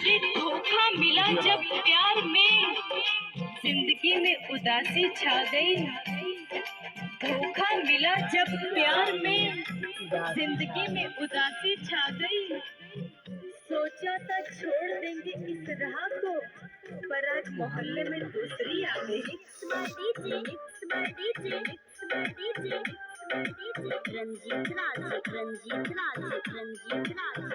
ये धोखा मिला जब प्यार में, जिंदगी में उदासी छा गई। धोखा मिला जब प्यार में, जिंदगी में उदासी छा गई। सोचा था छोड़ देंगे इस राह को, पर आज मोहल्ले में दूसरी आ गई। रंजीत राज, रंजीत राज, रंजीत राज।